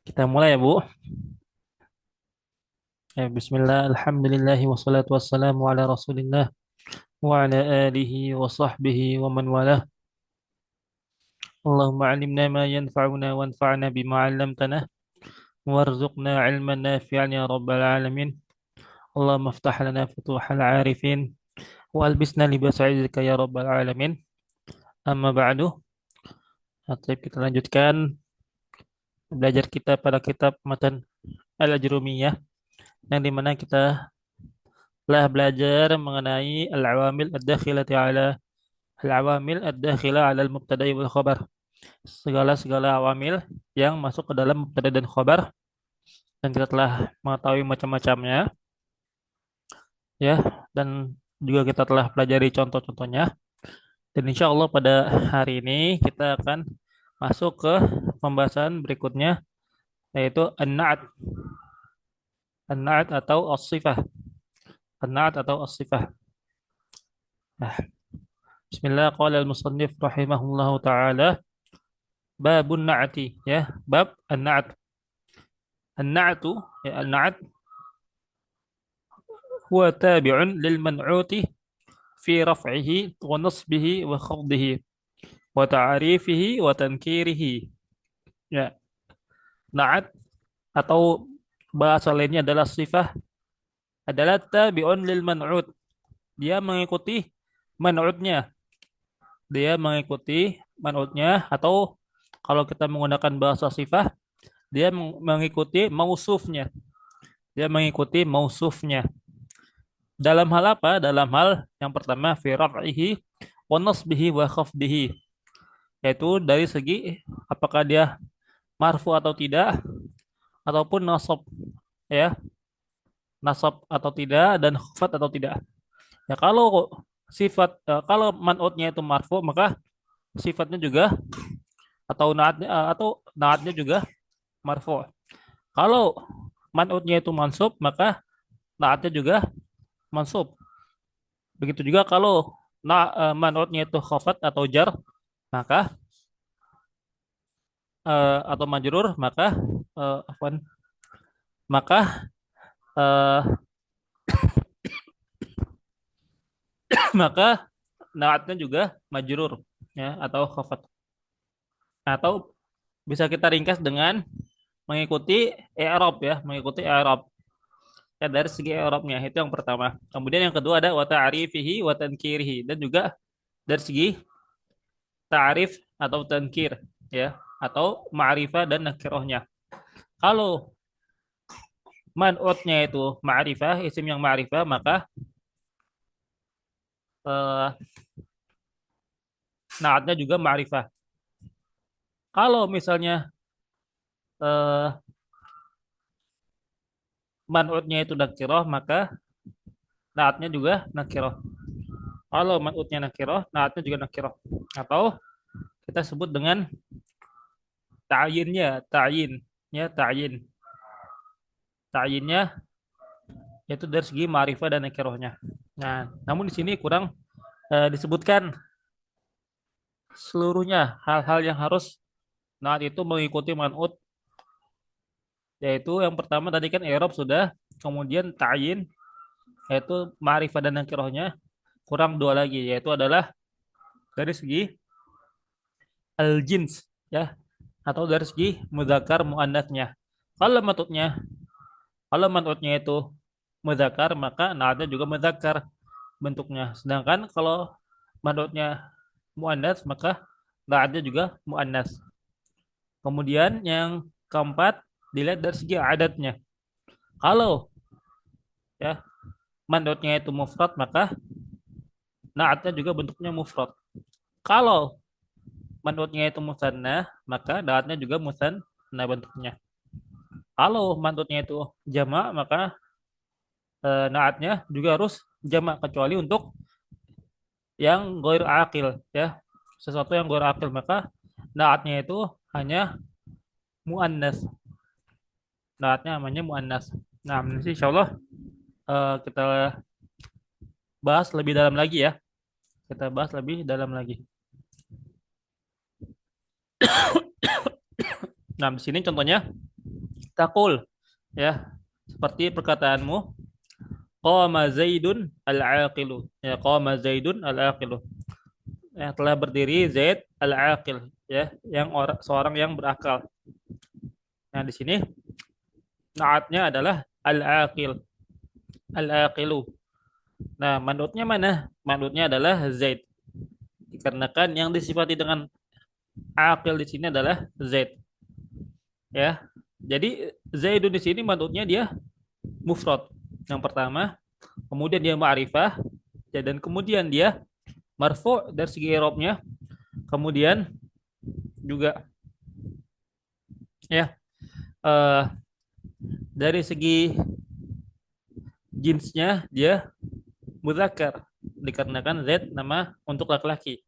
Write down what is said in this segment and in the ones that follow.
Kita mulai ya, Bu. Ya, bismillah, alhamdulillahi wassalatu wassalamu ala rasulillah wa ala alihi wa sahbihi wa man walah. Allahumma alimna ma yanfa'una wanfa'na bima 'allamtana warzuqna ilman nafi'an ya rabbal alamin. Allahumma aftah lana futuhal 'arifin wa albisna libas 'izzika ya rabbal alamin. Amma ba'du. Kita lanjutkan belajar kita pada kitab Matan Al-Ajrumiyah yang dimana kita telah belajar mengenai al-awamil ad-dakhilati ala al-awamil ad-dakhila 'ala al-mubtada'i wal khabar. Segala-segala awamil yang masuk ke dalam mubtada dan khabar dan kita telah mengetahui macam-macamnya ya, dan juga kita telah pelajari contoh-contohnya, dan insya Allah pada hari ini kita akan masuk ke pembahasan berikutnya, yaitu an-na'at. An-na'at atau as-sifah. An-na'at atau as-sifah. Nah, bismillah, qala al-musannif rahimahullahu taala, babun na'ati, ya, bab an-na'at. An-na'atu, ya, an-na'at huwa tabi'un lil man'uti fi raf'ihi wa nasbihi wa khafdihi wa ta'arifihi wa tankirihi. Ya, na'at atau bahasa lainnya adalah sifah adalah tabi'un lil man'ut. Dia mengikuti man'utnya. Dia mengikuti man'utnya, atau kalau kita menggunakan bahasa sifah, dia mengikuti mausufnya. Dia mengikuti mausufnya. Dalam hal apa? Dalam hal yang pertama fi raf'ihi wa nasbihi wa khafdihi, yaitu dari segi apakah dia marfu atau tidak, ataupun nasab, ya, nasab atau tidak, dan khafat atau tidak. Ya, kalau kalau man'utnya itu marfu, maka sifatnya juga atau naatnya juga marfu. Kalau man'utnya itu mansub, maka naatnya juga mansub. Begitu juga kalau man'utnya itu khafat atau jar, maka atau majrur, maka afwan, maka eh, maka naatnya juga majrur, ya, atau khafat. Atau bisa kita ringkas dengan mengikuti i'rab, ya, mengikuti i'rab. Ya, dari segi i'rabnya itu yang pertama. Kemudian yang kedua ada wa ta'rifihi wa tankirihi, dan juga dari segi ta'rif atau tankir, ya, atau ma'rifah dan nakirahnya. Kalau man'utnya itu ma'rifah, isim yang ma'rifah, maka eh, naatnya juga ma'rifah. Kalau misalnya eh, man'utnya itu nakirah, maka naatnya juga nakirah. Kalau man'utnya nakirah, naatnya juga nakirah. Atau kita sebut dengan ta'yinnya, ta'yin, ya, ta'yin. Ta'yinnya yaitu dari segi ma'rifah dan nakirahnya. Nah, namun di sini kurang disebutkan seluruhnya hal-hal yang harus naat itu mengikuti man'ut, yaitu yang pertama tadi kan i'rab sudah, kemudian ta'yin yaitu ma'rifah dan nakirahnya, kurang dua lagi, yaitu adalah dari segi al-jins, ya, atau dari segi mudzakkar muannats-nya. Kalau matutnya, kalau manutnya itu mudzakkar, maka naatnya juga mudzakkar bentuknya. Sedangkan kalau manutnya muannats, maka naatnya juga muannats. Kemudian yang keempat, dilihat dari segi adatnya. Kalau, ya, manutnya itu mufrad, maka naatnya juga bentuknya mufrad. Kalau manutnya itu musanna, maka naatnya juga musanna bentuknya. Kalau manutnya itu jamak, maka naatnya juga harus jamak, kecuali untuk yang goir akil, ya, sesuatu yang goir akil, maka naatnya itu hanya muannas. Naatnya namanya muannas. Nah, nanti insya Allah kita bahas lebih dalam lagi, ya. Kita bahas lebih dalam lagi. Nah, di sini contohnya Takul, ya, seperti perkataanmu, qama Zaidun al-aqilu. Ya, qama Zaidun al-aqilu. Ya, telah berdiri Zaid al-aqil, ya, yang seorang yang berakal. Nah, di sini naatnya adalah al-aqil, al-aqilu. Nah, manutnya mana? Manutnya adalah Zaid. Dikarenakan yang disifati dengan aqil di sini adalah Zaid, ya. Jadi Zaidun di sini manutnya dia mufrad. Yang pertama, kemudian dia ma'rifah, ya, dan kemudian dia marfu dari segi i'rabnya, kemudian juga, ya, eh, dari segi jinsnya dia mudzakkar dikarenakan Z nama untuk laki-laki.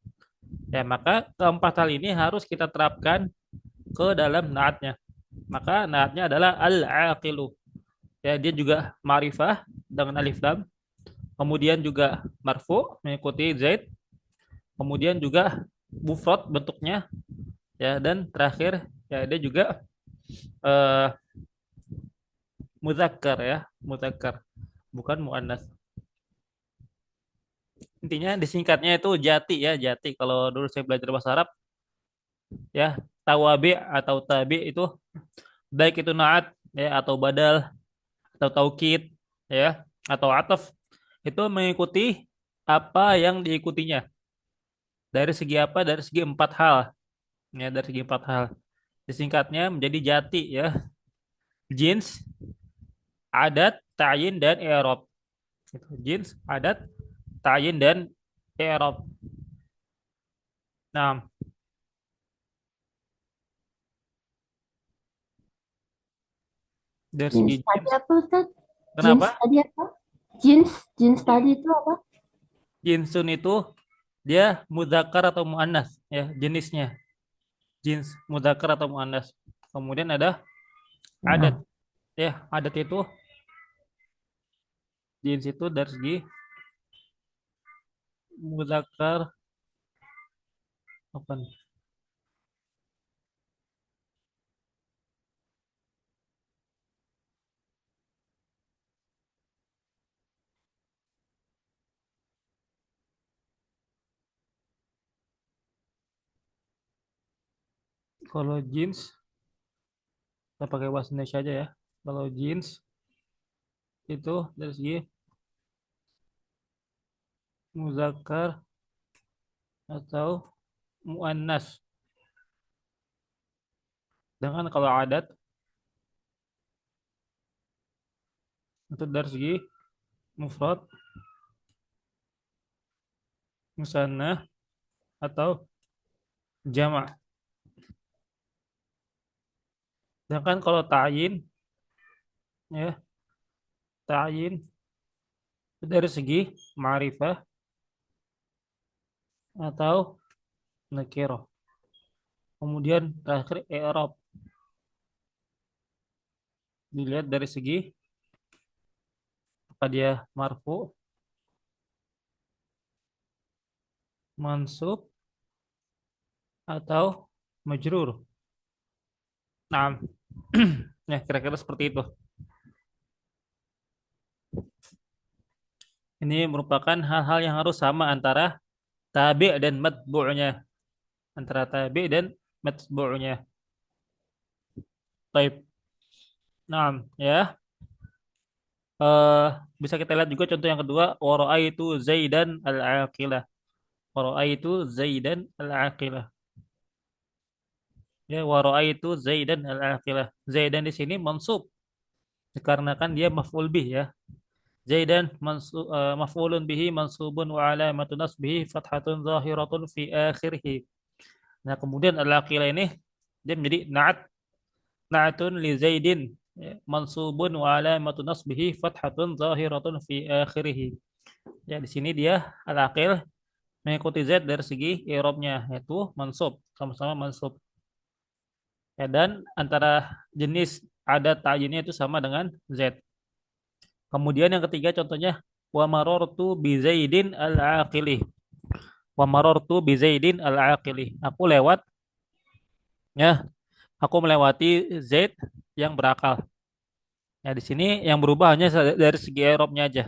Ya, maka keempat hal ini harus kita terapkan ke dalam naatnya. Maka naatnya adalah al-aqilu. Ya, dia juga ma'rifah dengan alif lam, kemudian juga marfu mengikuti zaid, kemudian juga mufrad bentuknya, ya, dan terakhir, ya, dia juga eh, muzakkar, ya, muzakkar, bukan muannas. Intinya disingkatnya itu jati, ya, jati. Kalau dulu saya belajar bahasa Arab, ya, tawabi atau tabi itu baik itu naat, ya, atau badal atau taukid, ya, atau ataf, itu mengikuti apa yang diikutinya. Dari segi apa? Dari segi empat hal, ya, dari segi empat hal. Disingkatnya menjadi jati, ya, jins, adat, ta'yin, dan i'rab. Gitu. Jins, adat, ta'yin, dan i'rab. Nah, dari Jeans segi tadi jins, apa Ustaz? Jeans kenapa? tadi apa? Jeans, jeans tadi Jins, itu apa? jinsun itu dia mudzakkar atau muannas, ya, jenisnya. Jins, mudzakkar atau muannas. Kemudian ada adat, Nah, ya, adat itu jins itu dari segi mudzakkar apa nih? Kalau jeans kita pakai bahasa Indonesia aja, ya. Kalau jeans itu dari segi muzakkar atau muannas. Sedangkan kalau adat itu dari segi mufrad, musanna, atau jama'. Sedangkan kalau ta'yin, ya, ta'yin itu dari segi ma'rifah atau nakirah. Kemudian terakhir i'rab dilihat dari segi apa dia marfu, mansub, atau majrur. Nah, ya, kira-kira seperti itu. Ini merupakan hal-hal yang harus sama antara tabi' dan matbu'nya. Antara tabi' dan matbu'nya. Baik. Nah, ya. Eh, bisa kita lihat juga contoh yang kedua, itu Zaidan al-aqilah. itu Zaidan al-aqilah. Ya, itu Zaidan al-aqilah. Zaidan di sini mansub dikarenakan dia maf'ul bih, ya. Zaidan maf'ulun bihi mansubun wa alamatu nasbihi fathatun zahiratun fi akhirih. Nah, kemudian al-aqilah ini dia menjadi na'atun li Zaidin, ya, mansubun wa alamatu nasbihi fathatun zahiratun fi akhirih. Ya, di sini dia al-aqil mengikuti Z dari segi i'rabnya, yaitu mansub, sama-sama mansub. Ya, dan antara jenis ada ta'yinnya itu sama dengan Z. Kemudian yang ketiga contohnya wa marartu bi Zaidin al-aqili. Wa marartu bi Zaidin al-aqili. Aku lewat, ya, aku melewati Zaid yang berakal. Ya, di sini yang berubah hanya dari segi i'rabnya aja.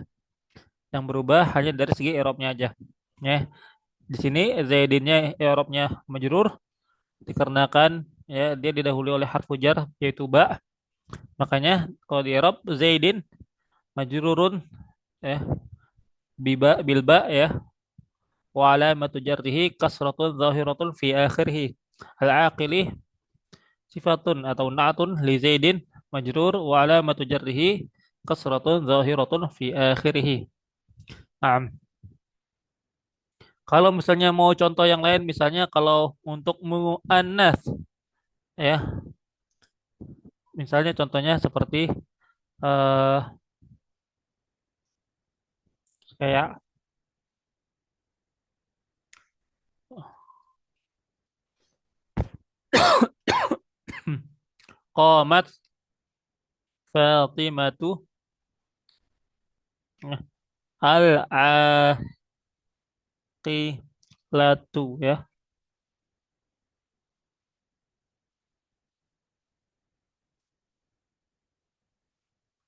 Yang berubah hanya dari segi i'rabnya aja. Ya, di sini Zaidinnya i'rabnya majrur dikarenakan ya dia didahului oleh harfu jar yaitu ba. Makanya kalau di i'rab Zaidin majrurun ya biba bilba ya wa alamatu jarrihi kasratun zahiratun fi akhirih. Al-aqili sifatun atau na'tun li Zaidin majrur wa alamatu jarrihi kasratun zahiratun fi akhirih. Nah, kalau misalnya mau contoh yang lain, misalnya kalau untuk mu'annas, ya, misalnya contohnya seperti eh kayak qamat Fatimatu al-aqilatu ya.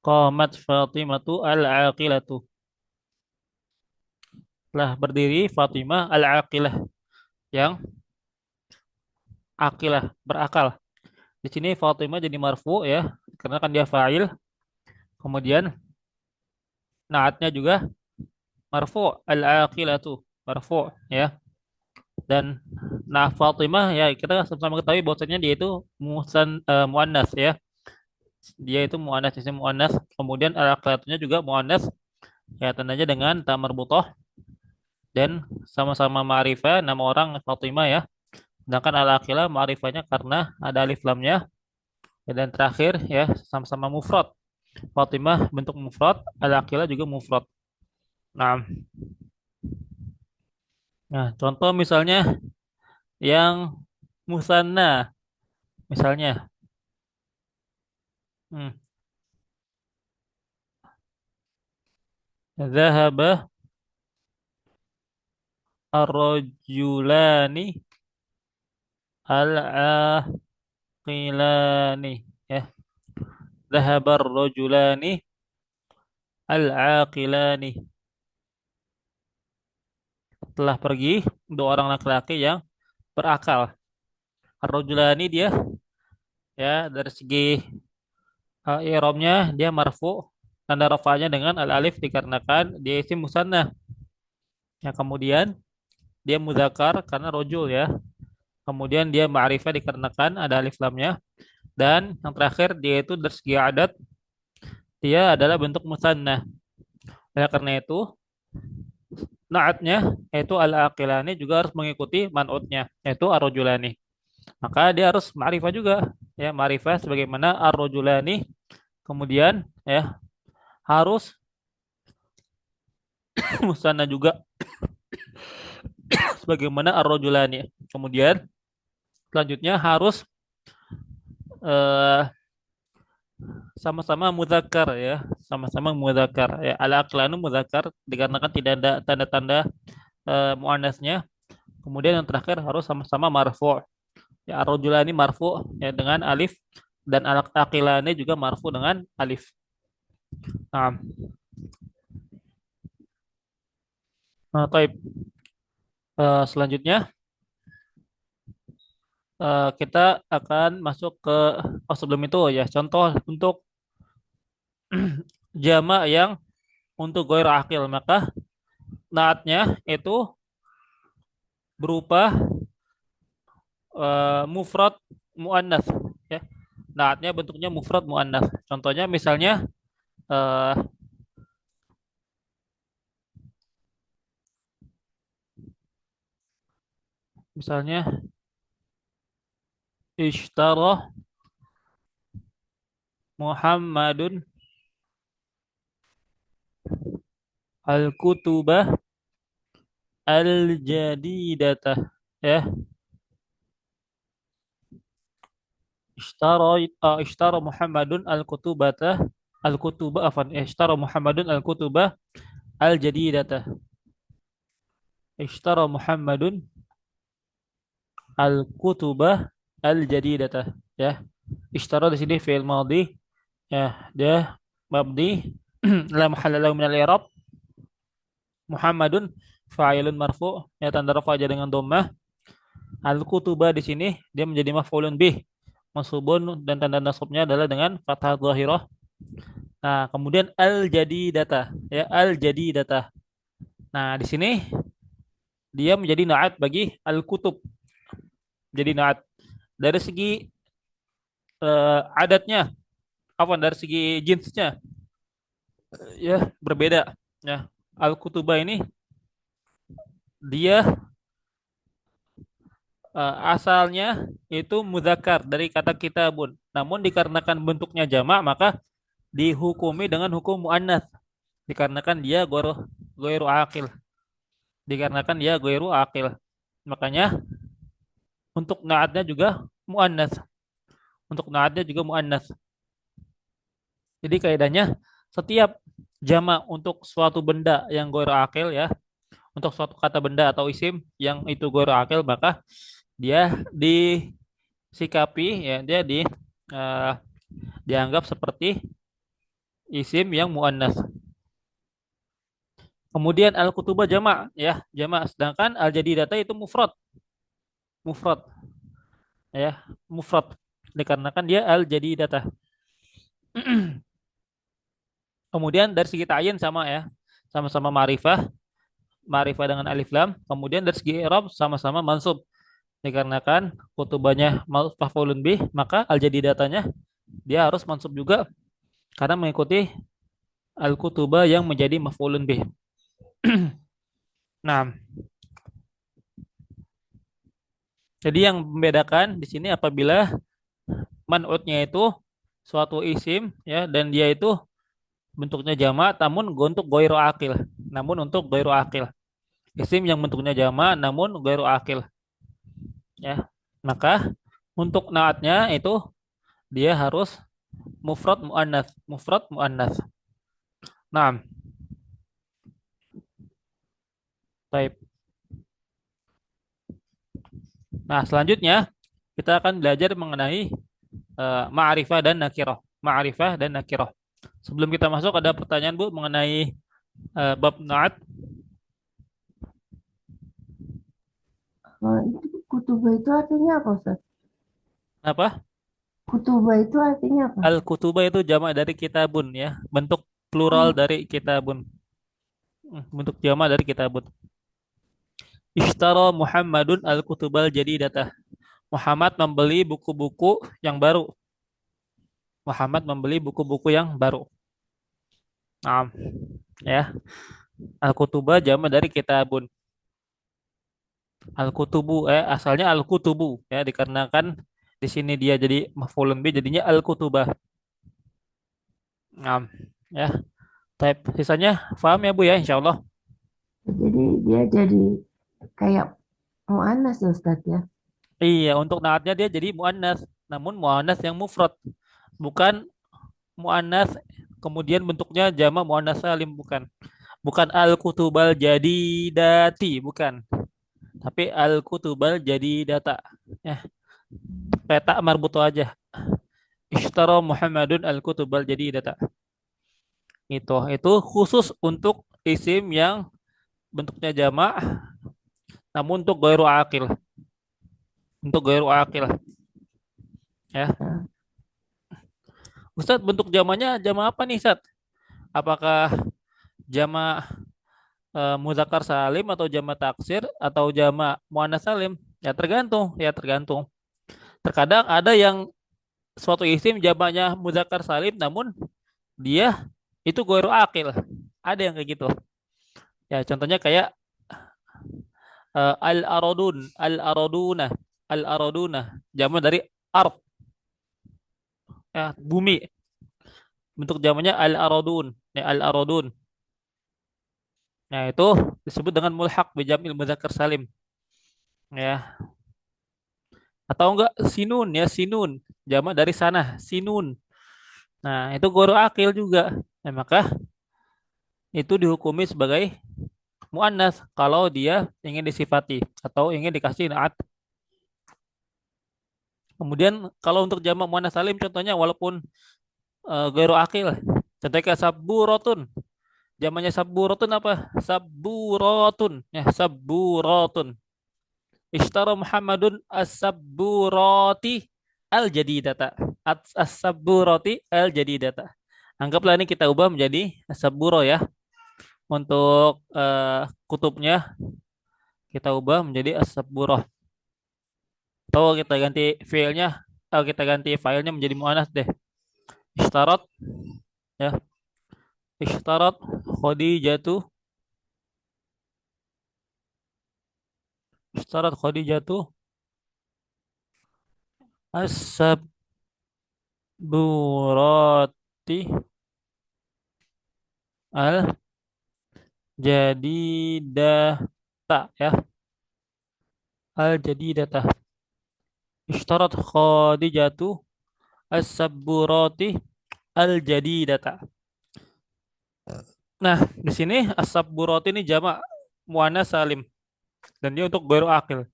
Qamat Fatimatu al-aqilatu. Telah berdiri Fatimah al-aqilah yang aqilah, berakal. Di sini Fatimah jadi marfu ya, karena kan dia fa'il. Kemudian naatnya juga marfu al-aqilatu, marfu ya. Dan nah Fatimah ya kita sama-sama ketahui bahwasanya dia itu muannas ya. Dia itu muannas isim muannas. Kemudian al-aqilatunya juga muannas ya tandanya dengan ta marbutah dan sama-sama ma'rifah nama orang Fatimah ya. Sedangkan al-aqilah ma'rifahnya karena ada alif lamnya. Dan terakhir ya sama-sama mufrad. Fatimah bentuk mufrad, al-aqilah juga mufrad. Nah, nah contoh misalnya yang musanna misalnya. Hmm. Zahaba ar-rajulani al-aqilani ya. Zahaba ar-rajulani al-aqilani. Telah pergi dua orang laki-laki yang berakal. Ar-rajulani dia ya dari segi i'rabnya dia marfu tanda rafanya dengan al-alif dikarenakan dia isim musanna. Ya kemudian dia muzakkar karena rojul ya. Kemudian dia ma'rifah dikarenakan ada alif lamnya. Dan yang terakhir dia itu dari segi adat dia adalah bentuk musanna. Oleh karena itu naatnya yaitu al-aqilani juga harus mengikuti man'utnya yaitu ar-rajulani. Maka dia harus ma'rifah juga ya ma'rifah sebagaimana ar-rajulani. Kemudian ya harus musanna juga sebagaimana ar-rajulani. Kemudian selanjutnya harus eh, sama-sama mudzakkar ya, sama-sama mudzakkar ya. Al-aqlanu mudzakkar dikarenakan tidak ada tanda-tanda muannasnya. Kemudian yang terakhir harus sama-sama marfu. Ya ar-rajulani marfu ya dengan alif dan al-aqilani juga marfu dengan alif. Nah, taib. Selanjutnya kita akan masuk ke sebelum itu ya contoh untuk jamak yang untuk goir akil maka naatnya itu berupa mufrad muannas ya. Naatnya bentuknya mufrad muannas. Contohnya misalnya eh, misalnya ishtara Muhammadun al-kutubah al-jadidatah ya. Ishtara Muhammadun al-kutubata al-kutubah afan ishtara Muhammadun al-kutubah al-jadidatah. Ishtara Muhammadun al-kutubah al-jadidatah ya. Ishtara di sini fi'il madhi, ya, dia mabni la mahalla lahu min al-i'rab. Muhammadun fa'ilun marfu, ya, tanda rafa aja dengan dhammah. Al-kutuba di sini dia menjadi maf'ulun bih, mansubun, dan tanda nasabnya adalah dengan fathah dhahirah. Nah, kemudian al-jadidata, ya, al-jadidata. Nah, di sini dia menjadi naat bagi al-kutub. Jadi naat dari segi adatnya, apa, dari segi jenisnya, ya, berbeda. Ya, al-kutuba ini dia asalnya itu mudzakkar dari kata kitabun. Namun dikarenakan bentuknya jamak maka dihukumi dengan hukum muannats, dikarenakan dia goiru akil, dikarenakan dia goiru akil. Makanya untuk naatnya juga muannats, untuk naatnya juga muannats. Jadi kaidahnya setiap jamak untuk suatu benda yang goiru akil, ya, untuk suatu kata benda atau isim yang itu goiru akil, maka dia disikapi, ya, dia eh, dianggap seperti isim yang muannas. Kemudian al-kutubah jamak, ya, jamak, sedangkan al-jadidata itu mufrad, mufrad, ya, mufrad, dikarenakan dia al-jadidata. Kemudian dari segi ta'yin sama, ya, sama-sama ma'rifah, ma'rifah dengan alif lam. Kemudian dari segi i'rab sama-sama mansub, dikarenakan kutubahnya maf'ulun bih, maka al-jadidatanya dia harus mansub juga karena mengikuti al-kutubah yang menjadi maf'ulun bih. Nah, jadi yang membedakan di sini apabila man'utnya itu suatu isim, ya, dan dia itu bentuknya jamak namun untuk goiru akil, namun untuk goiru akil, isim yang bentuknya jamak namun goiru akil, ya, maka untuk naatnya itu dia harus mufrad muannats, mufrad muannats. Nah, baik. Nah, selanjutnya kita akan belajar mengenai ma'rifah dan nakirah, ma'rifah dan nakirah. Sebelum kita masuk, ada pertanyaan, Bu, mengenai bab naat. Itu kutuba itu artinya apa, Ustaz? Apa? Kutuba itu artinya apa? Al-kutubah itu jamak dari kitabun, ya. Bentuk plural Oh, dari kitabun. Bentuk jamak dari kitabun. Ishtara Muhammadun al-kutubal jadidatah. Muhammad membeli buku-buku yang baru. Muhammad membeli buku-buku yang baru. Nah, ya. Al-kutubah jamak dari kitabun. Al-kutubu, asalnya al-kutubu, ya, dikarenakan di sini dia jadi maf'ulun bih, jadinya al-kutubah. Nah, ya. Type sisanya paham, ya, Bu, ya, insya Allah. jadi dia jadi kayak muannas ya, Ustaz ya. Iya, untuk naatnya dia jadi muannas, namun muannas yang mufrad, bukan muannas kemudian bentuknya jamak muannas salim, bukan. Bukan al-kutubal jadi dati, bukan. Tapi al-kutubal jadi data. Ya, peta marbuto aja. Ishtara Muhammadun al-kutubal jadi data. Itu khusus untuk isim yang bentuknya jamak, namun untuk ghairu akil, untuk ghairu akil, ya. Ya. Ustadz, bentuk jamaknya jamak apa nih, Ustadz? Apakah jamak muzakkar salim atau jamak taksir atau jamak muannats salim? Ya tergantung, ya tergantung. Terkadang ada yang suatu isim jamaknya muzakkar salim namun dia itu ghairu akil. Ada yang kayak gitu. Ya contohnya kayak al-aradun, al-araduna, al-araduna, jamak dari ard, ya, bumi. Bentuk jamaknya al-aradun, ya, al-aradun. Nah, itu disebut dengan mulhaq bijamil mudzakkar salim, ya. Atau enggak sinun, ya, sinun, jamak dari sana, sinun. Nah, itu goro akil juga. Nah, maka itu dihukumi sebagai muannas kalau dia ingin disifati atau ingin dikasih naat. Kemudian kalau untuk jamak muannats salim contohnya walaupun ghairu akil. Contohnya kayak saburotun. Jamaknya saburotun apa? Saburotun. Ya, saburotun. Ishtara Muhammadun as-sabburati al-jadidata. As-sabburati al-jadidata. Anggaplah ini kita ubah menjadi saburo ya. Untuk kutubnya kita ubah menjadi as-sabburah. Atau kita ganti filenya, atau kita ganti filenya menjadi muannats deh. Ishtarat ya. Ishtarat Khadijatu. Ishtarat Khadijatu as-sabburati al-jadidata ya. Al-jadidata. Ishtarat Khadijatu as-sabburati al-jadidata. Nah, di sini as-sabburati ini jamak muannats salim dan dia untuk ghairu akil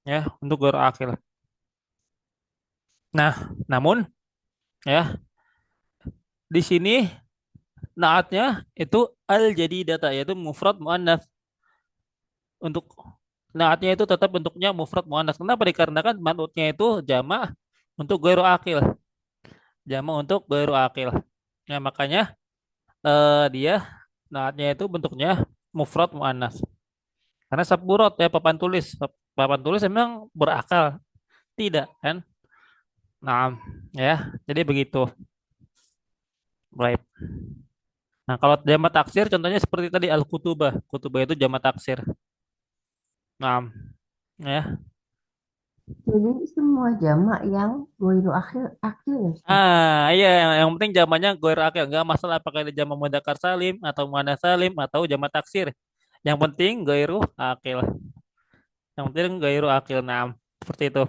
ya, untuk ghairu akil. Nah, namun ya, di sini naatnya itu al-jadidata yaitu mufrad muannats. Untuk naatnya itu tetap bentuknya mufrad muannats. Kenapa? Dikarenakan manutnya itu jamak untuk ghairu akil. Jamak untuk ghairu akil. Ya, makanya dia naatnya itu bentuknya mufrad muannats. Karena sabburot ya papan tulis. Papan tulis memang berakal. Tidak kan? Nah, ya. Jadi begitu. Baik. Nah, kalau jamak taksir contohnya seperti tadi al-kutubah. Kutubah itu jamak taksir. Nah, ya. Jadi semua jamak yang ghairu akil akil ya Ustaz. Iya, yang penting jamaknya goir akil, nggak masalah apakah itu jamak mudzakkar salim atau muannats salim atau jamak taksir. Yang penting goiru akil. Yang penting goiru akil. Nah, seperti itu.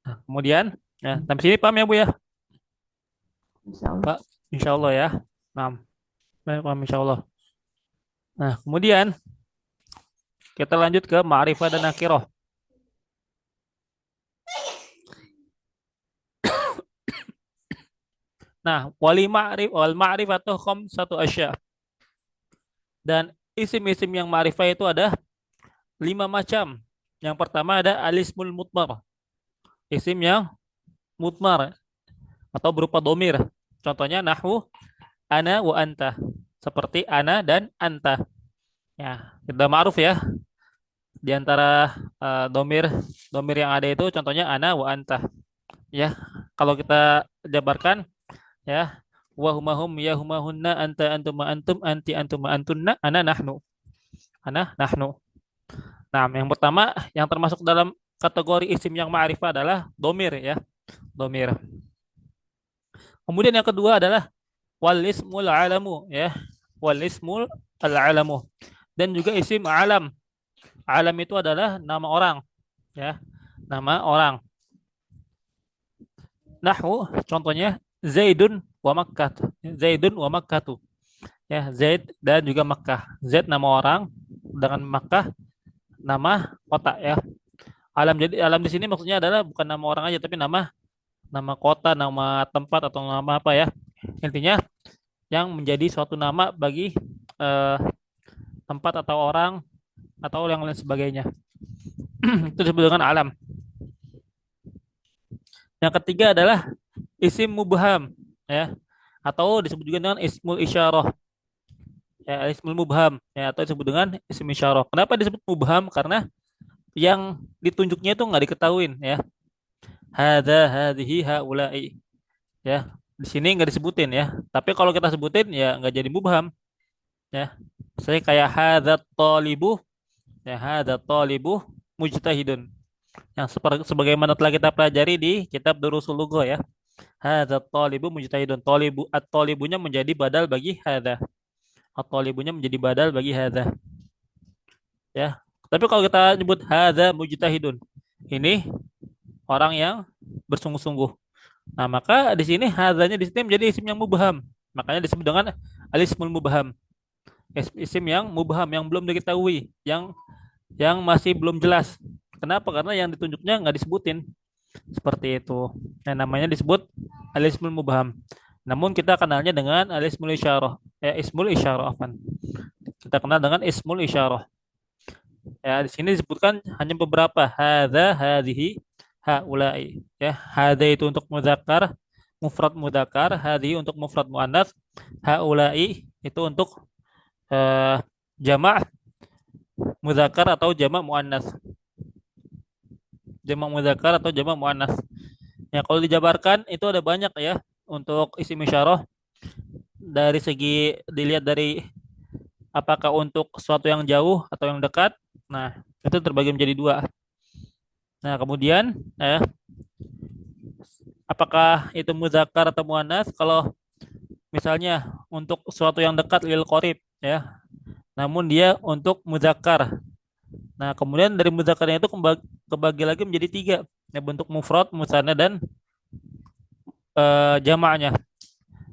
Nah, kemudian, ya, sampai sini paham ya Bu ya? Insya Allah. Pak, insya Allah ya. Nah, baik, paham insya Allah. Nah, kemudian kita lanjut ke ma'rifah dan nakirah. Nah, wal ma'rifatu satu asya. Dan isim-isim yang ma'rifah itu ada 5 macam. Yang pertama ada alismul mutmar. Isim yang mutmar atau berupa domir. Contohnya nahwu ana wa anta. Seperti ana dan anta. Ya, sudah ma'ruf ya. Di antara domir domir yang ada itu contohnya ana wa anta. Ya, kalau kita jabarkan ya wa humahum ya humahunna anta antuma antum anti antuma antunna ana nahnu. Ana nahnu. Nah, yang pertama yang termasuk dalam kategori isim yang ma'rifah adalah domir ya. Domir. Kemudian yang kedua adalah wal ismul alamu ya. Wal ismul al alamu. Dan juga isim alam. Alam itu adalah nama orang ya. Nama orang. Nahwu contohnya Zaidun wa Makkah. Zaidun wa Makkah tuh. Ya, Zaid dan juga Makkah. Zaid nama orang dengan Makkah nama kota ya. Alam jadi alam di sini maksudnya adalah bukan nama orang aja tapi nama nama kota, nama tempat atau nama apa ya. Intinya yang menjadi suatu nama bagi eh, tempat atau orang atau yang lain sebagainya. Itu disebut dengan alam. Yang ketiga adalah isim mubham ya atau disebut juga dengan ismul isyarah. Ya, ismul mubham ya atau disebut dengan isim isyarah. Kenapa disebut mubham? Karena yang ditunjuknya itu nggak diketahuin ya. Hadza hadhihi haula'i. Ya, di sini nggak disebutin ya. Tapi kalau kita sebutin ya nggak jadi mubham ya. Saya kayak hadzat talibu ya hadzat talibu mujtahidun. Yang sebagaimana telah kita pelajari di kitab Durusul Lugha ya. Hadzat talibu mujtahidun. Talibu at-talibunya menjadi badal bagi hadza. At-talibunya menjadi badal bagi hadza. Ya. Tapi kalau kita nyebut hadza mujtahidun, ini orang yang bersungguh-sungguh. Nah, maka di sini hadzanya di sini menjadi isim yang mubham. Makanya disebut dengan alismul mubham. Isim yang mubham, yang belum diketahui, yang masih belum jelas. Kenapa? Karena yang ditunjuknya nggak disebutin. Seperti itu. Nah, namanya disebut alismul mubham. Namun kita kenalnya dengan alismul isyarah. Ismul isyarah. Afwan. Kita kenal dengan ismul isyarah. Ya, di sini disebutkan hanya beberapa. Hadza, hadhihi, haulai. Ya, hadza itu untuk mudzakkar, mufrad mudzakkar, hadhihi untuk mufrad muannats, haulai itu untuk eh, jamak mudzakkar atau jamak muannats. Jamak mudzakkar atau jamak muannats. Ya, kalau dijabarkan itu ada banyak ya untuk isim isyarah dari segi dilihat dari apakah untuk sesuatu yang jauh atau yang dekat. Nah, itu terbagi menjadi dua. Nah, kemudian apakah itu muzakkar atau muannats? Kalau misalnya untuk sesuatu yang dekat lil qorib ya, namun dia untuk muzakkar. Nah, kemudian dari muzakkarnya itu kebagi lagi menjadi tiga, ya, bentuk mufrad, musanna dan jamaknya.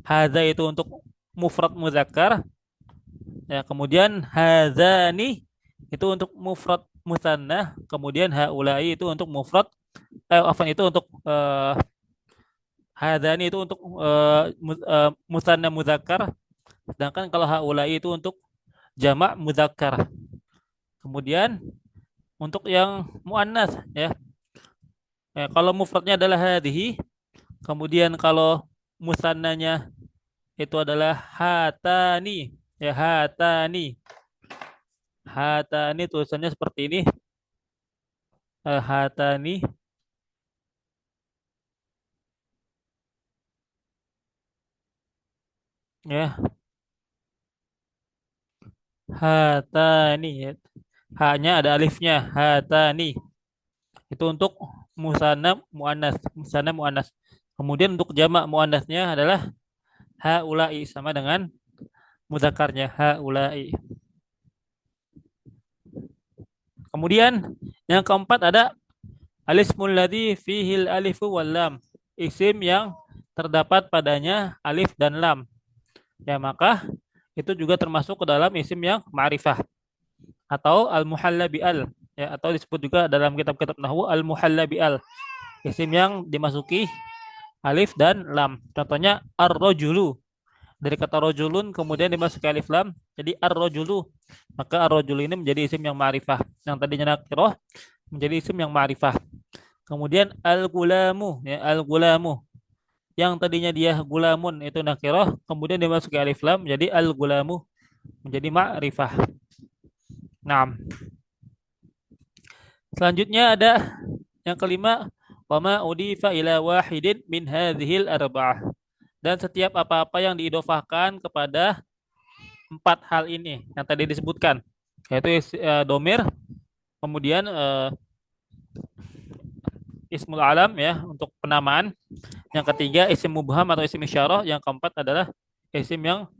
Hadza itu untuk mufrad muzakkar, ya, kemudian hadzani itu untuk mufrad musanna, kemudian haulai itu untuk mufrad afan itu untuk hadzani itu untuk musanna muzakkar, sedangkan kalau haulai itu untuk jamak muzakkar. Kemudian untuk yang muannas ya, kalau mufradnya adalah hadhihi, kemudian kalau musannanya itu adalah hatani, ya hatani. Hatani tulisannya seperti ini, hatani, ya hatani. Ya. Hanya ada alifnya, hatani. Itu untuk musanna muannas, musanna muannas. Kemudian untuk jamak muannasnya adalah haulai, sama dengan mudzakarnya haulai. Kemudian yang keempat ada alismul ladzi fihil alifu wal lam. Isim yang terdapat padanya alif dan lam. Ya, maka itu juga termasuk ke dalam isim yang ma'rifah atau al-muhalla bi al, ya, atau disebut juga dalam kitab-kitab nahwu al-muhalla bi al. Isim yang dimasuki alif dan lam. Contohnya ar-rajulu. Dari kata rojulun kemudian dimasuki alif lam jadi ar-rajulu. Maka ar-rajulu ini menjadi isim yang ma'rifah. Yang tadinya nakirah menjadi isim yang ma'rifah. Kemudian al-gulamu, ya al-gulamu. Yang tadinya dia gulamun itu nakirah, kemudian dimasuki alif lam jadi al-gulamu menjadi ma'rifah. Nah, selanjutnya ada yang kelima, wama udifa ila wahidin min hadhil arba'ah. Dan setiap apa-apa yang diidofahkan kepada empat hal ini yang tadi disebutkan, yaitu domir, kemudian ismul alam ya untuk penamaan, yang ketiga isim mubham atau isim isyarah, yang keempat adalah isim yang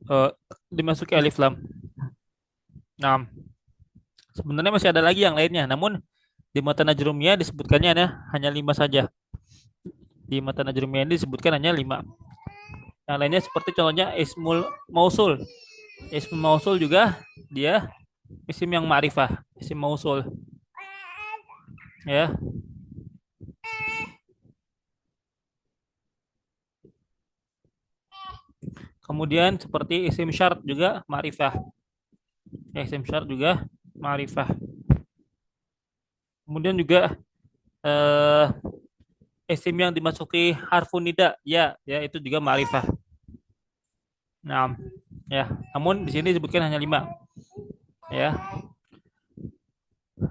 eh, dimasuki alif lam. Nah, sebenarnya masih ada lagi yang lainnya, namun di mata Najrumiyah disebutkannya hanya lima saja. Di mata Najrumiyah ini disebutkan hanya lima. Yang lainnya seperti contohnya ismul mausul. Ismul mausul juga dia isim yang ma'rifah, isim mausul. Ya. Kemudian seperti isim syarat juga ma'rifah. Ya, isim syarat juga ma'rifah. Kemudian juga eh, isim yang dimasuki harfun nida, ya, ya itu juga ma'rifah. Nah, ya. Namun di sini disebutkan hanya lima. Ya.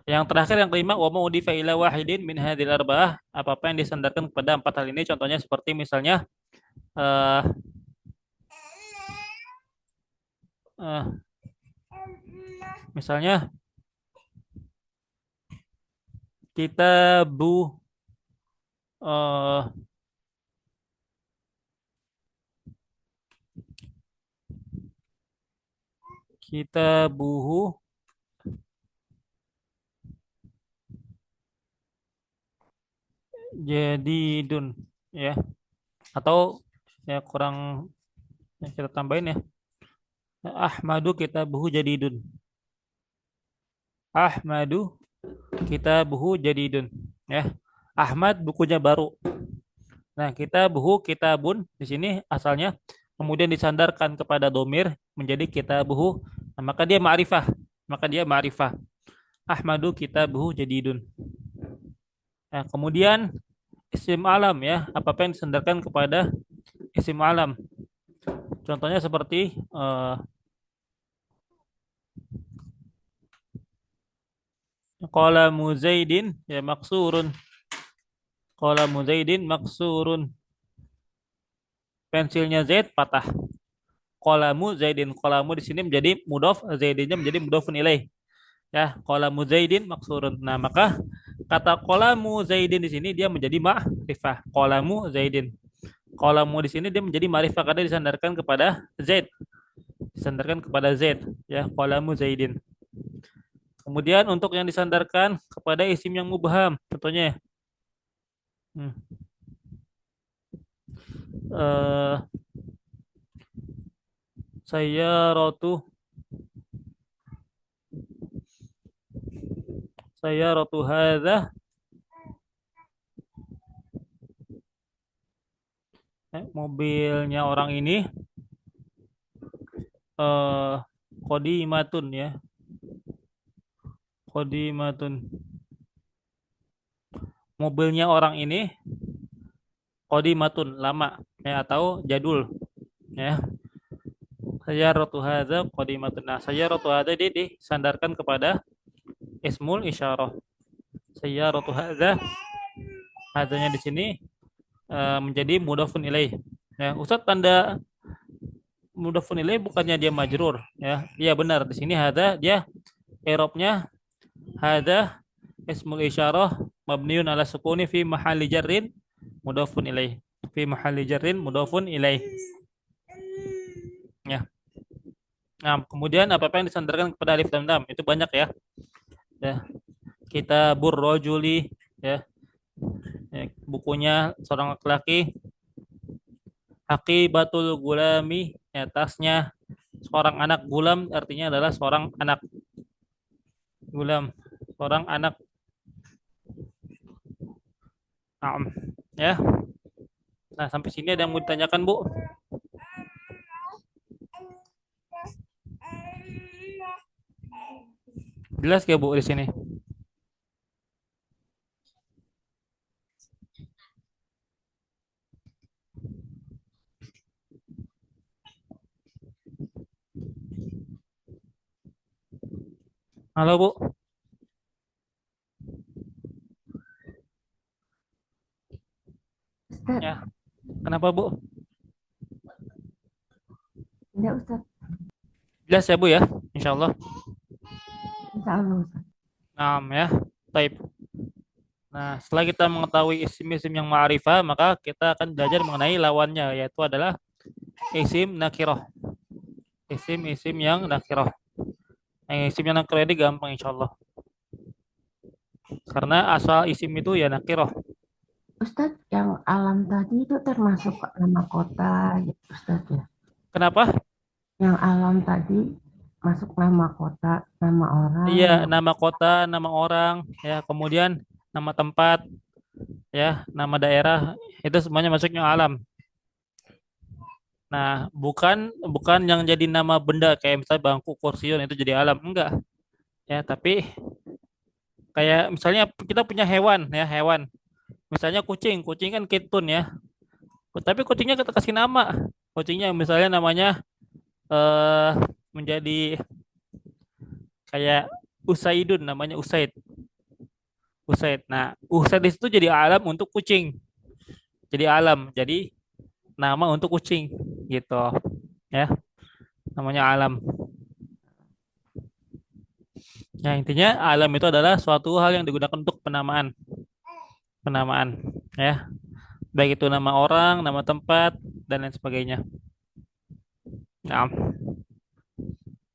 Yang terakhir yang kelima, wa maudifa ila wahidin min hadhil arba'ah, apa-apa yang disandarkan kepada empat hal ini, contohnya seperti misalnya eh eh, misalnya kita eh kita buhu jadi dun, ya, atau ya kurang, ya, kita tambahin ya, Ahmadu kitabuhu jadidun. Ahmadu kitabuhu jadidun. Ya. Ahmad bukunya baru. Nah, kitabuhu kitabun di sini asalnya kemudian disandarkan kepada domir menjadi kitabuhu. Nah, maka dia ma'rifah. Maka dia ma'rifah. Ahmadu kitabuhu jadidun. Nah, kemudian isim alam ya, apa-apa yang disandarkan kepada isim alam. Contohnya seperti qalamu Zaidin ya maksurun. Qalamu Zaidin maksurun. Pensilnya Zaid patah. Qalamu Zaidin. Qalamu di sini menjadi mudhof, Zaidinnya menjadi mudhofun ilaih. Ya, qalamu Zaidin maksurun. Nah, maka kata qalamu Zaidin di sini dia menjadi ma'rifah. Qalamu Zaidin. Qalamu di sini dia menjadi ma'rifah karena disandarkan kepada Zaid. Disandarkan kepada Zaid, ya, qalamu Zaidin. Kemudian untuk yang disandarkan kepada isim yang mubham, contohnya hmm, eh, saya rotu hadza mobilnya orang ini eh qadimatun ya, qadimatun. Mobilnya orang ini qadimatun lama ya atau jadul ya. Saya rotu hadza qadimatun. Nah, saya rotu hadza dia disandarkan kepada ismul isyarah. Saya rotu hadza, hadzanya di sini menjadi mudhafun ilaih. Ya, Ustaz tanda mudhafun ilaih bukannya dia majrur ya. Iya benar di sini hadza dia i'rabnya hadza ismul isyarah mabniun ala sukuni fi mahalli jarrin mudhafun ilaih. Fi mahalli jarrin mudhafun ilaih. Ya. Nah, kemudian apa-apa yang disandarkan kepada alif lam lam itu banyak ya. Ya. Kita burrojuli ya. Ya, bukunya seorang laki-laki. Aqibatul gulami ya, tasnya seorang anak. Gulam artinya adalah seorang anak. Gulam seorang anak. Nah, ya. Nah, sampai sini ada yang mau ditanyakan, Bu? Jelas ya, Bu, di sini? Halo, Bu. Ustaz, Ya. Kenapa, Bu? enggak Ustaz. Jelas ya, Bu ya? Insya Allah. Insya Allah Ustaz. Nah, ya. Taib. Nah, setelah kita mengetahui isim-isim yang ma'rifah, maka kita akan belajar mengenai lawannya, yaitu adalah isim nakirah. Isim-isim yang nakirah. Isim yang nakirah ini gampang insya Allah. Karena asal isim itu ya nakirah. Ustaz, yang alam tadi itu termasuk nama kota ya Ustaz ya. Kenapa? Yang alam tadi masuk nama kota, nama orang, Iya, nama nama kota, nama orang, ya, kemudian nama tempat, ya, nama daerah, itu semuanya masuknya alam. Nah, bukan bukan yang jadi nama benda kayak misalnya bangku, kursiun itu jadi alam, enggak. Ya, tapi kayak misalnya kita punya hewan, ya, hewan. Misalnya kucing, kucing kan kitun ya. Tapi kucingnya kita kasih nama. Kucingnya misalnya namanya eh menjadi kayak Usaidun, namanya Usaid. Usaid. Nah, Usaid itu jadi alam untuk kucing. Jadi alam. Jadi nama untuk kucing gitu. Ya, namanya alam. Ya, intinya alam itu adalah suatu hal yang digunakan untuk penamaan. Penamaan, ya. Baik itu nama orang, nama tempat dan lain sebagainya. Nah,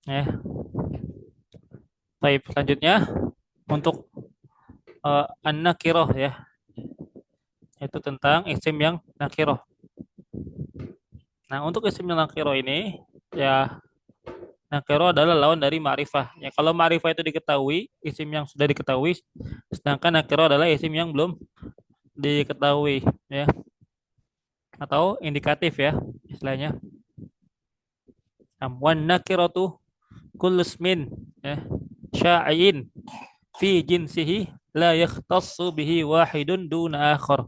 ya. Baik, selanjutnya untuk an-nakiroh ya. Itu tentang isim yang nakiroh. Nah, untuk isim yang nakiroh ini ya Nakiro adalah lawan dari ma'rifah. Ya, kalau ma'rifah itu diketahui, isim yang sudah diketahui, sedangkan nakiro adalah isim yang belum diketahui, ya, atau indikatif ya, istilahnya. Wan nakiratu kullu ismin, ya, sya'in fi jinsihi la yakhtassu bihi wahidun duna akhar.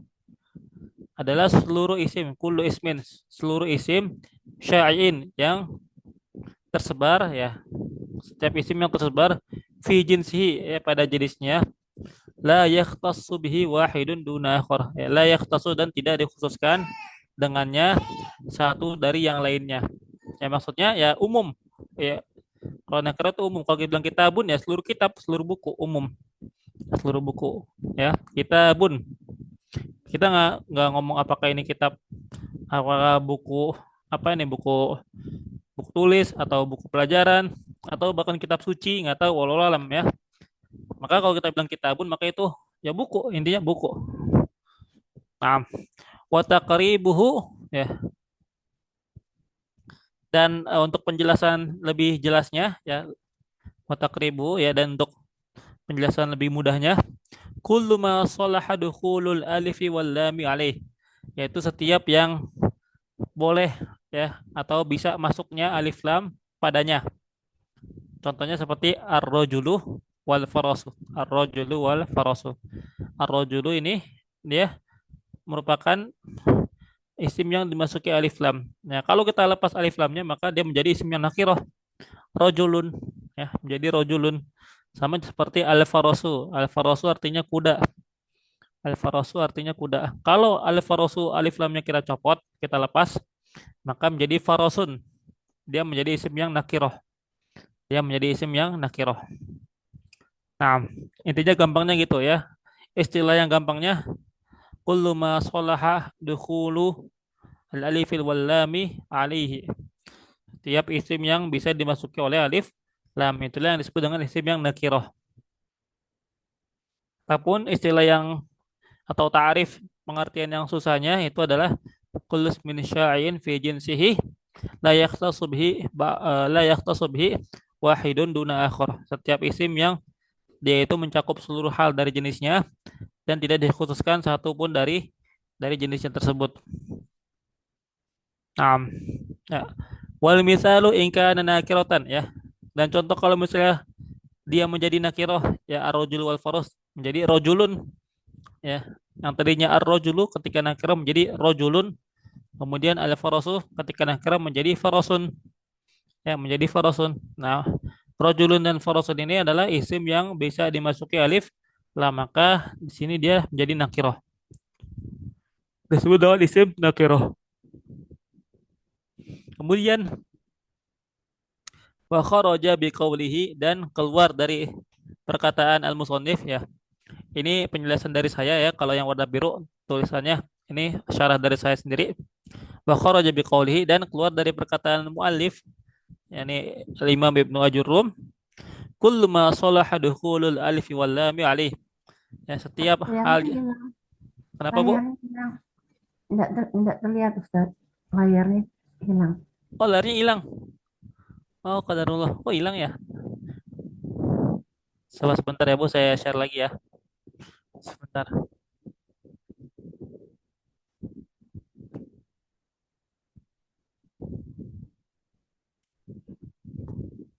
Adalah seluruh isim, kullu ismin, seluruh isim sya'in yang tersebar ya, setiap isim yang tersebar fi jinsihi ya, pada jenisnya, la yakhtassu bihi wahidun duna akhar. Ya, la yakhtassu dan tidak dikhususkan dengannya satu dari yang lainnya. Ya maksudnya ya umum. Ya kalau nakira itu umum. Kalau kita bilang kitabun ya seluruh kitab, seluruh buku umum, seluruh buku. Ya kitabun. Kita nggak ngomong apakah ini kitab, apakah buku apa ini, buku buku tulis atau buku pelajaran atau bahkan kitab suci, nggak tahu walau alam ya. Maka kalau kita bilang kitabun maka itu ya buku, intinya buku. Nah, wa taqribuhu ya. Dan untuk penjelasan lebih jelasnya ya, wa taqribu ya, dan untuk penjelasan lebih mudahnya, kullu ma salaha dukhulul alifi wal lami alaih, yaitu setiap yang boleh ya atau bisa masuknya alif lam padanya. Contohnya seperti ar-rajulu wal farasu. Ar-rajulu wal farasu. Ar-rajulu ini dia merupakan isim yang dimasuki alif lam. Nah, kalau kita lepas alif lamnya maka dia menjadi isim yang nakirah. Rojulun ya, menjadi rojulun. Sama seperti al-farasu. Al-farasu artinya kuda. Al-farasu artinya kuda. Kalau al-farasu alif lamnya kita copot, kita lepas, maka menjadi farasun. Dia menjadi isim yang nakirah. Dia menjadi isim yang nakirah. Nah, intinya gampangnya gitu ya. Istilah yang gampangnya, kullu ma sholaha dukhulu al-alifil wal lami alihi. Tiap isim yang bisa dimasuki oleh alif lam, itulah yang disebut dengan isim yang nakirah. Adapun istilah yang atau ta'arif, pengertian yang susahnya itu adalah kullu min sya'in fi jinsihi la yakhtassu bihi la yakhtassu bihi wahidun duna akhar. Setiap isim yang dia itu mencakup seluruh hal dari jenisnya dan tidak dikhususkan satu pun dari jenisnya tersebut. Nah, ya. Wal misalu in kana nakiratan ya. Dan contoh kalau misalnya dia menjadi nakiroh ya, ar-rajul wal faros menjadi rojulun ya. Yang tadinya ar-rajulu ketika nakiroh menjadi rojulun, kemudian al-farasu ketika nakiroh menjadi farasun ya, menjadi farasun. Nah, rojulun dan farasun ini adalah isim yang bisa dimasuki alif lam, maka di sini dia menjadi nakiroh. Disebut dengan isim nakiroh. Kemudian wa kharaja biqaulihi, dan keluar dari perkataan al-musannif ya. Ini penjelasan dari saya ya, kalau yang warna biru tulisannya ini syarah dari saya sendiri. Wa kharaja biqaulihi, dan keluar dari perkataan muallif yakni Imam Ibnu Ajurrum, kullu ma salaha dukhulul alif wal lam alaih. Ya, setiap Layarnya hal. hilang. Kenapa, Bu? Layarnya hilang. Enggak terlihat Ustaz. Layarnya hilang. Oh, larinya hilang. Oh, qadarullah. Oh, hilang ya. Sabar sebentar ya, Bu, saya share lagi ya. Sebentar.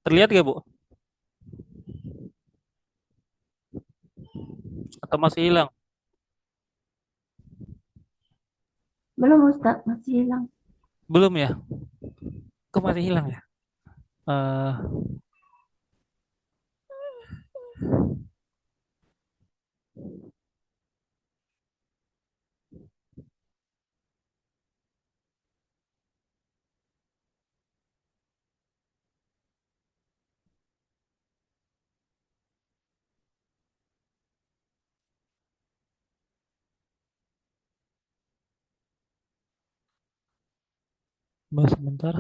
Terlihat gak, Bu? Atau masih hilang? Belum Ustaz, masih hilang. Belum ya? Kok masih hilang ya? Eh, Mas sebentar.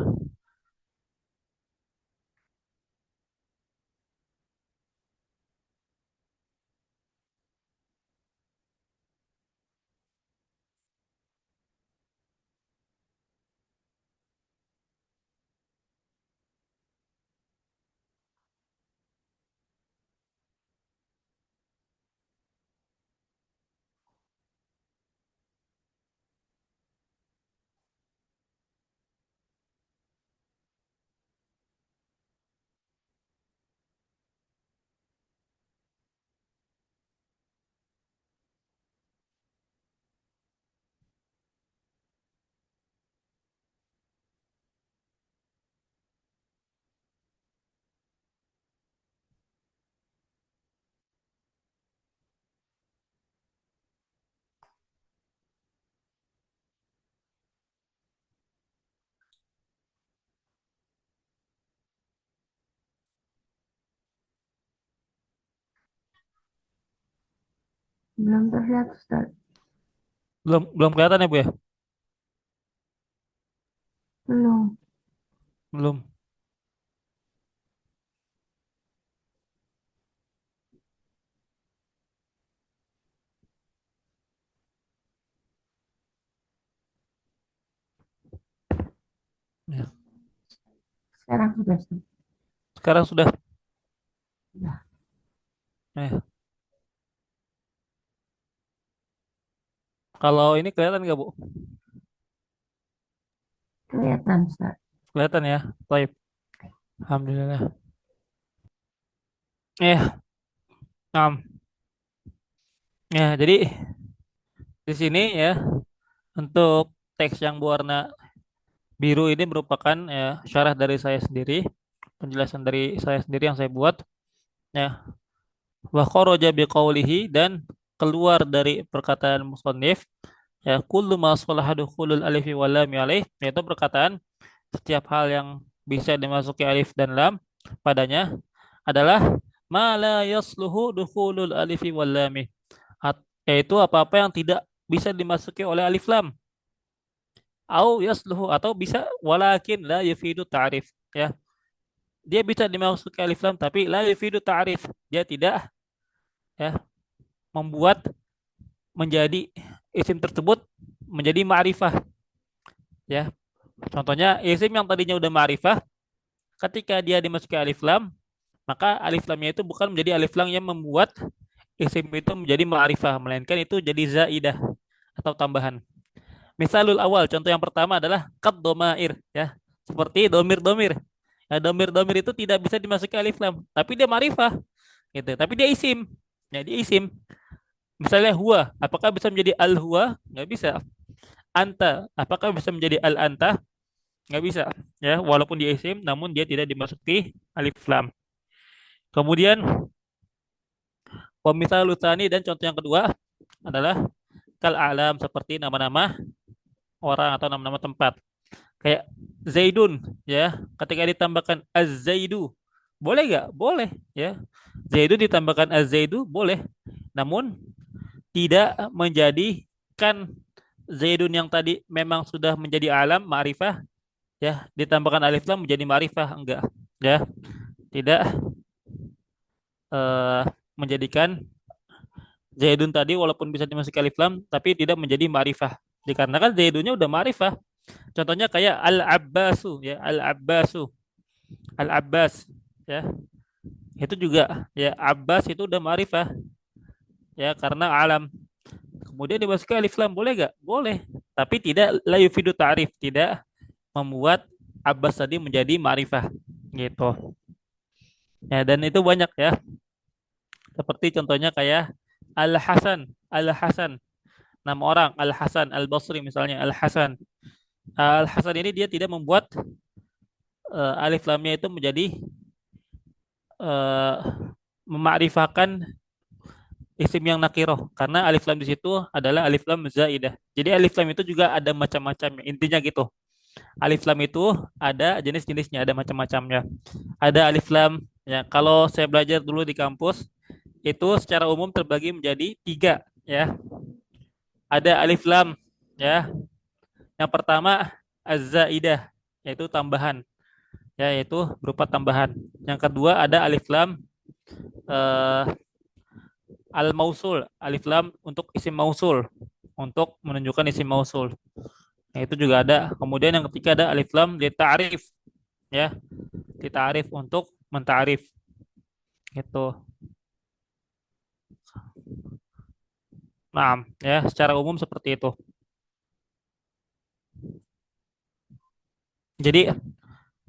Belum terlihat Ustaz. Belum belum kelihatan ya Bu ya? Belum. Belum. Ya. Sekarang sudah Ustaz. Sekarang sudah. Sudah Eh, kalau ini kelihatan nggak Bu? kelihatan Ustaz. Kelihatan ya. Baik. Alhamdulillah. Ya, nah, ya jadi di sini ya untuk teks yang berwarna biru ini merupakan ya syarah dari saya sendiri, penjelasan dari saya sendiri yang saya buat. Ya, wa kharaja biqaulihi dan keluar dari perkataan musannif ya kullu ma salaha dukhulul alifi wal lam alaih yaitu perkataan setiap hal yang bisa dimasuki alif dan lam padanya adalah ma la yasluhu dukhulul alifi wal lam yaitu apa-apa yang tidak bisa dimasuki oleh alif lam au yasluhu atau bisa walakin la yufidu ta'rif ya dia bisa dimasuki alif lam tapi la yufidu ta'rif dia tidak ya membuat menjadi isim tersebut menjadi ma'rifah ya. Contohnya isim yang tadinya udah ma'rifah ketika dia dimasuki alif lam maka alif lamnya itu bukan menjadi alif lam yang membuat isim itu menjadi ma'rifah melainkan itu jadi zaidah atau tambahan. Misalul awal contoh yang pertama adalah qad domair ya. Seperti domir-domir. Ya, domir-domir itu tidak bisa dimasuki alif lam, tapi dia ma'rifah gitu. Tapi dia isim. Ya, dia isim. Misalnya huwa, apakah bisa menjadi al huwa? Nggak bisa. Anta, apakah bisa menjadi al anta? Nggak bisa. Ya, walaupun dia isim, namun dia tidak dimasuki alif lam. Kemudian pemisah lusani dan contoh yang kedua adalah kal alam seperti nama-nama orang atau nama-nama tempat. Kayak Zaidun, ya. Ketika ditambahkan az-Zaidu, boleh nggak? Boleh, ya. Zaidun ditambahkan az-Zaidu, boleh. Namun tidak menjadikan Zaidun yang tadi memang sudah menjadi alam ma'rifah ya ditambahkan alif lam menjadi ma'rifah enggak ya tidak eh, menjadikan Zaidun tadi walaupun bisa dimasuki alif lam tapi tidak menjadi ma'rifah dikarenakan Zaidunnya udah ma'rifah contohnya kayak al-Abbasu ya al-Abbasu al-Abbas ya itu juga ya Abbas itu udah ma'rifah ya karena alam kemudian dimasuki alif lam boleh gak? Boleh tapi tidak la yufidu ta'rif tidak membuat Abbas tadi menjadi ma'rifah gitu. Ya, dan itu banyak ya. Seperti contohnya kayak Al-Hasan, Al-Hasan, nama orang Al-Hasan Al-Basri misalnya Al-Hasan. Al-Hasan ini dia tidak membuat alif lamnya itu menjadi uh, memakrifahkan isim yang nakiroh karena alif lam di situ adalah alif lam zaidah. Jadi alif lam itu juga ada macam-macamnya. Intinya gitu. Alif lam itu ada jenis-jenisnya, ada macam-macamnya. Ada alif lam ya. Kalau saya belajar dulu di kampus itu secara umum terbagi menjadi tiga ya. Ada alif lam ya. Yang pertama az-zaidah yaitu tambahan ya yaitu berupa tambahan. Yang kedua ada alif lam eh, al-mausul, alif lam untuk isim mausul untuk menunjukkan isim mausul. Nah, itu juga ada. Kemudian yang ketiga ada alif lam di ta'rif ya, di ta'rif untuk mentarif gitu. Nah, ya secara umum seperti itu. Jadi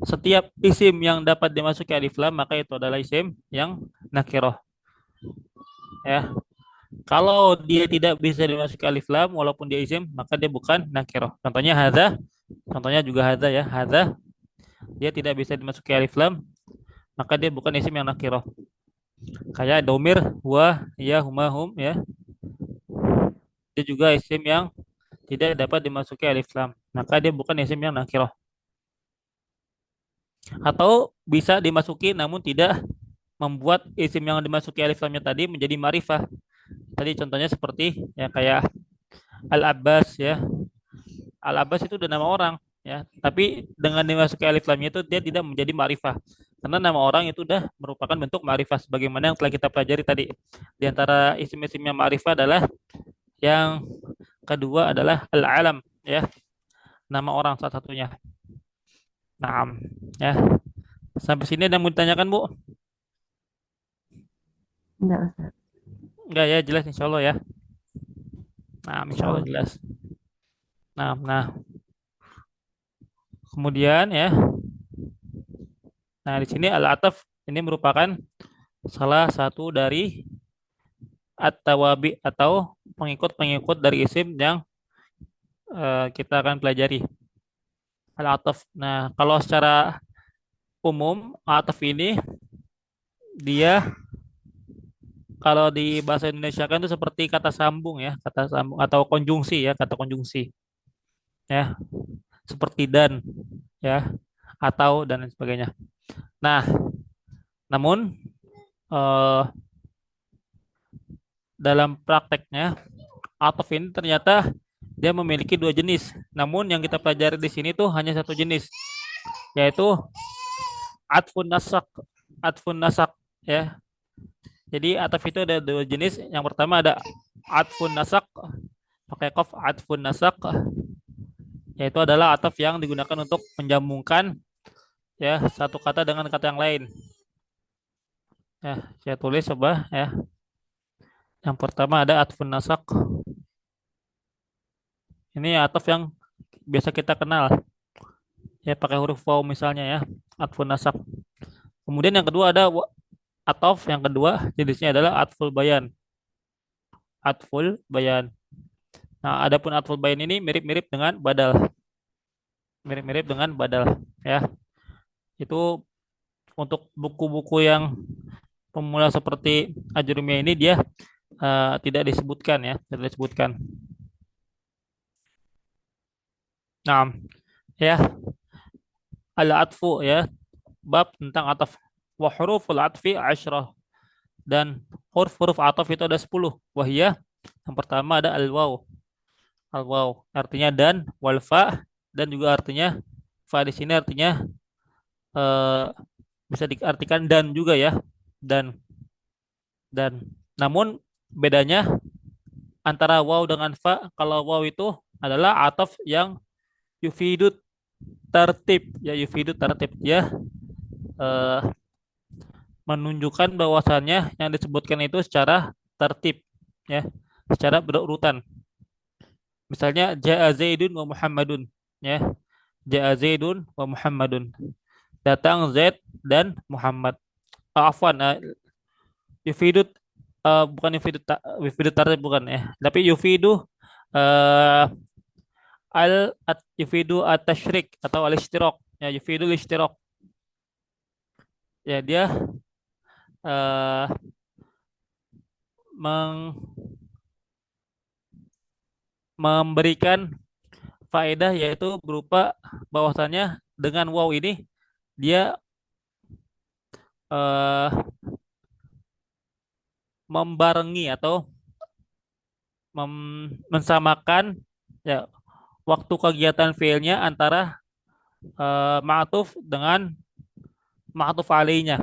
setiap isim yang dapat dimasuki alif lam maka itu adalah isim yang nakiroh ya. Kalau dia tidak bisa dimasuki alif lam walaupun dia isim maka dia bukan nakiroh. Contohnya hadza, contohnya juga hadza ya. Hadza dia tidak bisa dimasuki alif lam maka dia bukan isim yang nakiroh. Kayak domir, huwa, ya, huma, hum ya. Dia juga isim yang tidak dapat dimasuki alif lam maka dia bukan isim yang nakiroh. Atau bisa dimasuki namun tidak membuat isim yang dimasuki alif lamnya tadi menjadi marifah. Tadi contohnya seperti ya kayak Al-Abbas ya. Al-Abbas itu udah nama orang ya. Tapi dengan dimasuki alif lamnya itu dia tidak menjadi ma'rifah. Karena nama orang itu udah merupakan bentuk ma'rifah sebagaimana yang telah kita pelajari tadi. Di antara isim-isim yang ma'rifah adalah yang kedua adalah al-alam ya, nama orang salah satunya. Nah, ya. Sampai sini ada yang mau ditanyakan, Bu? Enggak, Ustaz. Enggak ya, jelas insya Allah ya. Nah, insya Insya Allah Allah. jelas. Nah, kemudian ya. Nah, di sini al-ataf ini merupakan salah satu dari at-tawabi atau pengikut-pengikut dari isim yang kita akan pelajari. Al-ataf. Nah, kalau secara umum, ataf ini dia kalau di bahasa Indonesia kan itu seperti kata sambung ya, kata sambung atau konjungsi ya, kata konjungsi ya, seperti dan ya, atau dan lain sebagainya. Nah, namun eh, dalam prakteknya ataf ini ternyata dia memiliki dua jenis. Namun yang kita pelajari di sini tuh hanya satu jenis, yaitu atfun nasak. Atfun nasak ya. Jadi ataf itu ada dua jenis. Yang pertama ada atfun nasak pakai qaf, atfun nasak, yaitu adalah ataf yang digunakan untuk menjambungkan ya satu kata dengan kata yang lain. Ya, saya tulis coba ya. Yang pertama ada atfun nasak. Ini ataf yang biasa kita kenal. Ya pakai huruf waw misalnya ya, atfun nasak. Kemudian yang kedua ada ataf yang kedua jenisnya adalah atful bayan. Atful bayan. Nah, adapun atful bayan ini mirip-mirip dengan badal. Mirip-mirip dengan badal ya. Itu untuk buku-buku yang pemula seperti Ajurumiyah ini dia tidak disebutkan ya, tidak disebutkan. Nah, ya, al-atfu ya, bab tentang ataf. Wa huruful atfi asyrah, dan huruf-huruf ataf itu ada 10. Wahia yang pertama ada al-waw. Al-waw artinya dan, wal fa dan juga artinya fa di sini artinya eh, bisa diartikan dan juga ya. Dan namun bedanya antara waw dengan fa, kalau waw itu adalah ataf yang yufidut tertib ya, yufidut tertib ya, eh, menunjukkan bahwasannya yang disebutkan itu secara tertib ya, secara berurutan. Misalnya ja'a Zaidun wa Muhammadun ya. Ja'a Zaidun wa Muhammadun. Datang Zaid dan Muhammad. Afwan, yufidut bukan yufidut yufidut tartib bukan ya. Tapi yufidu uh, yufidu at-tasyrik atau al-ishtirak. Ya, yufidu al-ishtirak. Ya, dia uh, meng memberikan faedah yaitu berupa bahwasannya dengan waw ini dia eh, membarengi atau mensamakan ya waktu kegiatan fiilnya antara ma'tuf dengan ma'tuf alainya.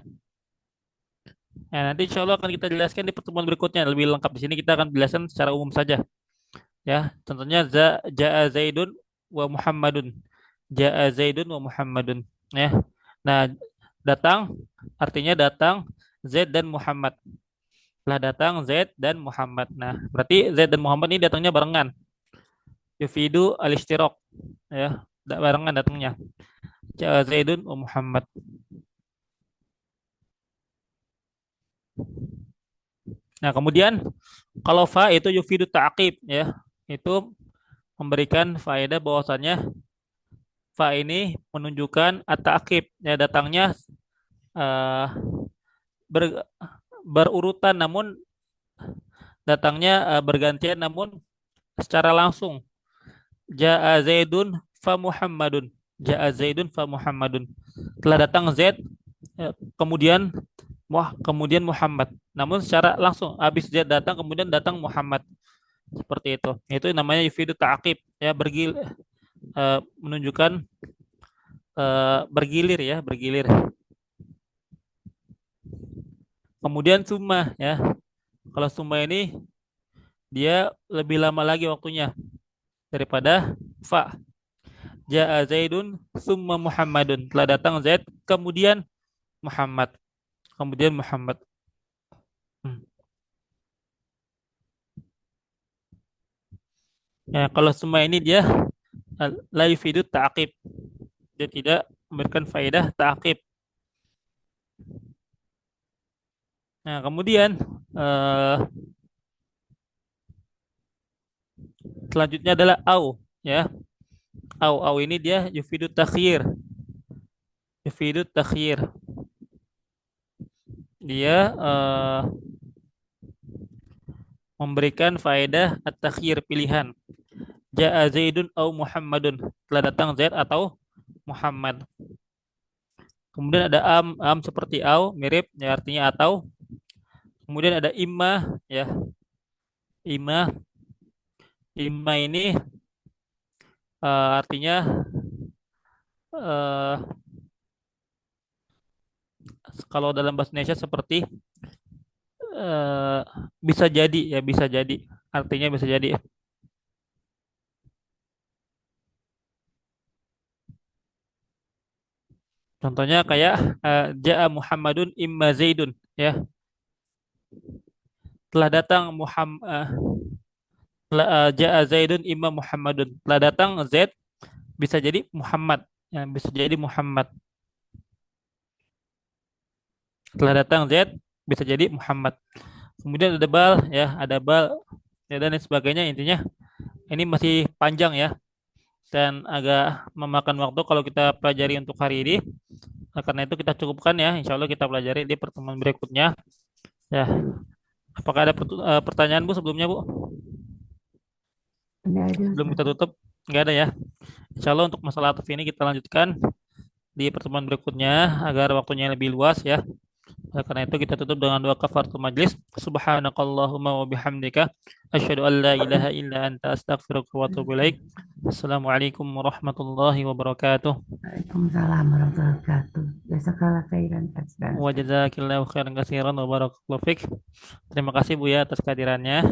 Ya, nanti insya Allah akan kita jelaskan di pertemuan berikutnya lebih lengkap. Di sini kita akan jelaskan secara umum saja. Ya, contohnya ja'a Zaidun wa Muhammadun. Ja'a Zaidun wa Muhammadun. Ya. Nah, datang artinya datang Zaid dan Muhammad. Telah datang Zaid dan Muhammad. Nah, berarti Zaid dan Muhammad ini datangnya barengan. Yufidu al-ishtiraq. Ya, barengan datangnya. Ja'a Zaidun wa Muhammad. Nah, kemudian kalau fa itu yufidu ta'qib ya. Itu memberikan faedah bahwasannya fa ini menunjukkan at-ta'qib ya, datangnya eh, ber- berurutan namun datangnya bergantian namun secara langsung. Ja'a Zaidun fa Muhammadun. Ja'a Zaidun fa Muhammadun. Telah datang Zaid kemudian kemudian Muhammad. Namun secara langsung habis Zaid datang kemudian datang Muhammad seperti itu. Itu namanya yufidu ta'aqib ya menunjukkan bergilir ya, bergilir. Kemudian summa ya. Kalau summa ini dia lebih lama lagi waktunya daripada fa. Ja'a Zaidun summa Muhammadun. Telah datang Zaid kemudian Muhammad. Kemudian Muhammad. Hmm. Ya, kalau semua ini dia la yufidu ta'aqib. Dia tidak memberikan faedah ta'aqib. Nah, kemudian eh, selanjutnya adalah au ya. Au ini dia yufidu takhir. Yufidu takhir. Dia memberikan faedah at-takhir pilihan. Ja'a Zaidun au Muhammadun. Telah datang Zaid atau Muhammad. Kemudian ada am seperti au, mirip ya artinya atau. Kemudian ada imma ya. Imma imma ini artinya eh, kalau dalam bahasa Indonesia seperti eh, bisa jadi ya, bisa jadi. Artinya bisa jadi. Contohnya kayak Ja'a Muhammadun imma Zaidun ya. Telah datang Ja'a Zaidun imma Muhammadun. Telah datang Zaid bisa jadi Muhammad. Ya, bisa jadi Muhammad. Telah datang Zaid bisa jadi Muhammad. Kemudian ada bal ya, ada bal ya, dan lain sebagainya. Intinya ini masih panjang ya dan agak memakan waktu kalau kita pelajari untuk hari ini. Nah, karena itu kita cukupkan ya. Insya Allah kita pelajari di pertemuan berikutnya. Ya, apakah ada pertanyaan Bu sebelumnya Bu? Tidak ada Sebelum Ustaz. kita tutup, nggak ada ya. Insya Allah untuk masalah ataf ini kita lanjutkan di pertemuan berikutnya agar waktunya lebih luas ya. Oleh karena itu kita tutup dengan doa kafaratul majlis. Subhanakallahumma wa bihamdika asyhadu an la ilaha illa anta astaghfiruka wa atubu ilaik. Assalamualaikum warahmatullahi wabarakatuh. Waalaikumsalam warahmatullahi wabarakatuh. Jazakallah khairan Ustaz. Wa jazakillahu khairan katsiran wa barakallahu fik. Terima kasih Bu ya atas kehadirannya.